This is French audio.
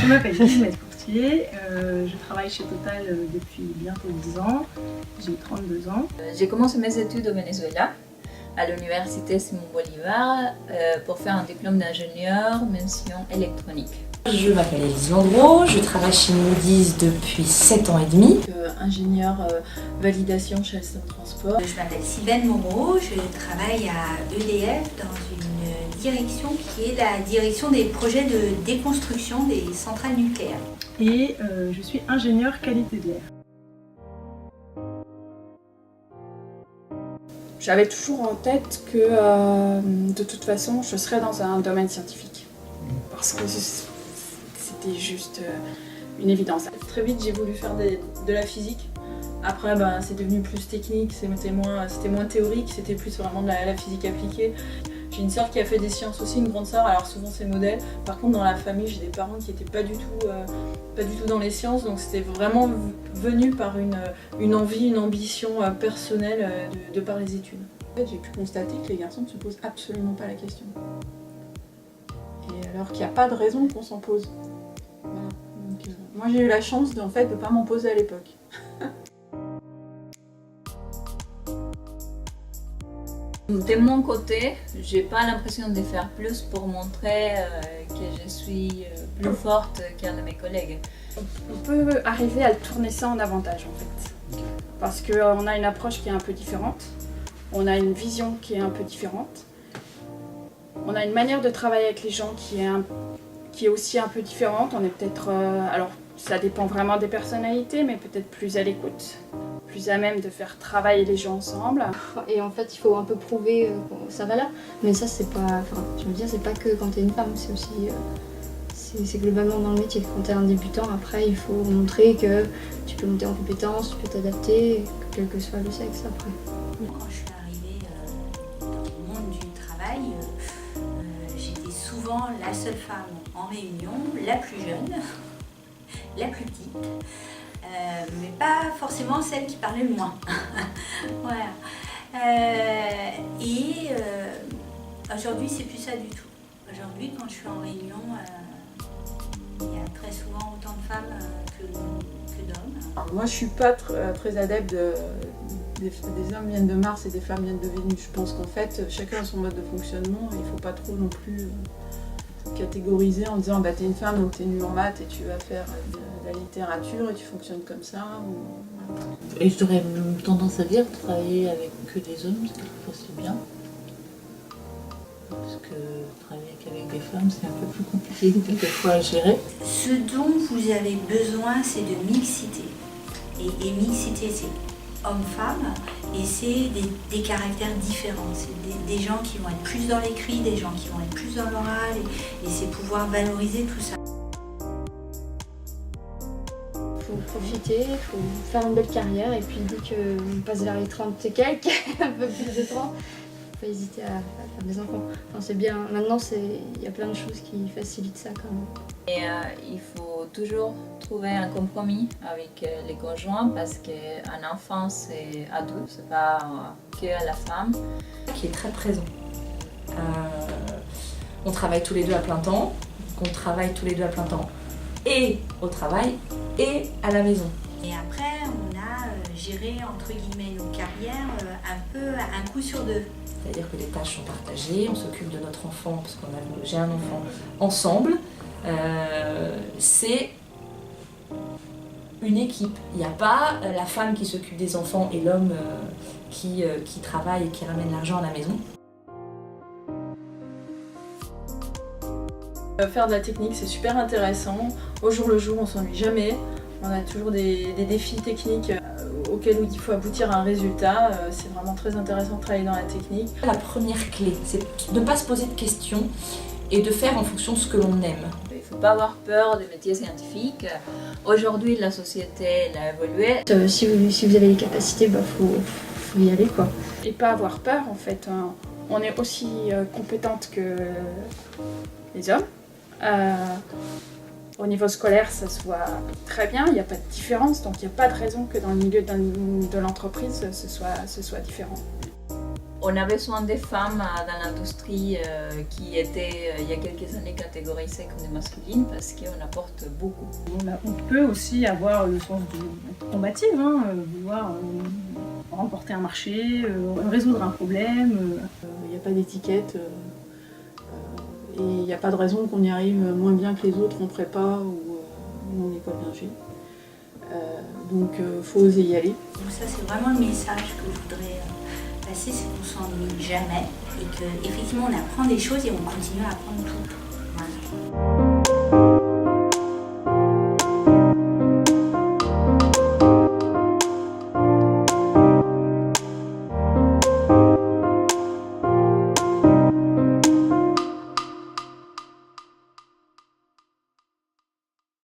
Je m'appelle Ismette Courtier, je travaille chez Total depuis bientôt 10 ans, j'ai 32 ans. J'ai commencé mes études au Venezuela, à l'université Simon Bolivar, pour faire un diplôme d'ingénieur mention électronique. Je m'appelle Élise Landreau, je travaille chez Moody's depuis 7 ans et demi. Ingénieur validation chez Alstom Transport. Je m'appelle Sylvaine Moreau, je travaille à EDF dans une direction qui est la direction des projets de déconstruction des centrales nucléaires. Et je suis ingénieure qualité de l'air. J'avais toujours en tête que de toute façon je serais dans un domaine scientifique. Parce que c'était juste une évidence. Très vite j'ai voulu faire de la physique. Après c'est devenu plus technique, c'était moins théorique, c'était plus vraiment de la physique appliquée. J'ai une sœur qui a fait des sciences aussi, une grande sœur, alors souvent c'est modèle. Par contre dans la famille j'ai des parents qui n'étaient pas du tout dans les sciences, donc c'était vraiment venu par une envie, une ambition personnelle de par les études. En fait j'ai pu constater que les garçons ne se posent absolument pas la question. Et alors qu'il n'y a pas de raison qu'on s'en pose. Voilà. Donc, moi j'ai eu la chance de ne pas m'en poser à l'époque. De mon côté, j'ai pas l'impression de faire plus pour montrer que je suis plus forte qu'un de mes collègues. On peut arriver à le tourner ça en avantage en fait. Parce qu'on a une approche qui est un peu différente, on a une vision qui est un peu différente, on a une manière de travailler avec les gens qui est aussi un peu différente. On est peut-être, alors ça dépend vraiment des personnalités, mais peut-être plus à l'écoute, plus à même de faire travailler les gens ensemble. Et en fait, il faut un peu prouver sa valeur. Mais ça, c'est pas, enfin, je veux dire, c'est pas que quand t'es une femme, c'est aussi, c'est globalement dans le métier. Quand t'es un débutant, après, il faut montrer que tu peux monter en compétence, tu peux t'adapter, quel que soit le sexe après. Quand je suis arrivée dans le monde du travail, j'étais souvent la seule femme en réunion, la plus jeune, la plus petite. Mais pas forcément celle qui parlait le moins. Voilà. Aujourd'hui, c'est plus ça du tout. Aujourd'hui, quand je suis en réunion, il y a très souvent autant de femmes que d'hommes. Moi, je suis pas très adepte des hommes viennent de Mars et des femmes viennent de Vénus. Je pense qu'en fait, chacun a son mode de fonctionnement et il faut pas trop non plus catégoriser en disant t'es une femme donc t'es nulle en maths et tu vas faire de la littérature et tu fonctionnes comme ça. Et j'aurais tendance à dire que travailler avec que des hommes, c'est quelquefois c'est bien. Parce que travailler avec des femmes, c'est un peu plus compliqué quelquefois à gérer. Ce dont vous avez besoin, c'est de mixité. Et mixité, c'est homme-femme, et c'est des caractères différents. C'est des gens qui vont être plus dans l'écrit, des gens qui vont être plus dans l'oral, et c'est pouvoir valoriser tout ça. Il faut profiter, il faut faire une belle carrière, et puis dès qu'on passe vers les 30 et quelques, un peu plus de 30, il ne faut pas hésiter à faire des enfants. Enfin, c'est bien, maintenant il y a plein de choses qui facilitent ça quand même. Et il faut toujours trouver un compromis avec les conjoints parce qu'un enfant c'est à deux, c'est pas que à la femme. Qui est très présent. On travaille tous les deux à plein temps, et au travail et à la maison. Et après, on a géré entre guillemets nos carrières un peu un coup sur deux. C'est-à-dire que les tâches sont partagées, on s'occupe de notre enfant, parce j'ai un enfant, ensemble. C'est une équipe. Il n'y a pas la femme qui s'occupe des enfants et l'homme qui travaille et qui ramène l'argent à la maison. Faire de la technique, c'est super intéressant. Au jour le jour, on s'ennuie jamais. On a toujours des défis techniques auxquels il faut aboutir à un résultat. C'est vraiment très intéressant de travailler dans la technique. La première clé, c'est de ne pas se poser de questions et de faire en fonction de ce que l'on aime. Il ne faut pas avoir peur des métiers scientifiques. Aujourd'hui, la société elle a évolué. Si vous avez les capacités, faut y aller quoi. Et pas avoir peur en fait. On est aussi compétente que les hommes. Au niveau scolaire, ça se voit très bien, il n'y a pas de différence, donc il n'y a pas de raison que dans le milieu de l'entreprise, ce soit différent. On a besoin des femmes dans l'industrie qui étaient il y a quelques années catégorisées comme des masculines parce qu'on apporte beaucoup. On peut aussi avoir le sens de combative, vouloir remporter un marché, résoudre un problème. Il n'y a pas d'étiquette et il n'y a pas de raison qu'on y arrive moins bien que les autres en prépa ou on n'est pas bien fait. Donc il faut oser y aller. Donc ça c'est vraiment le message que je voudrais passer, c'est qu'on s'ennuie jamais et qu'effectivement on apprend des choses et on continue à apprendre tout le temps. Voilà.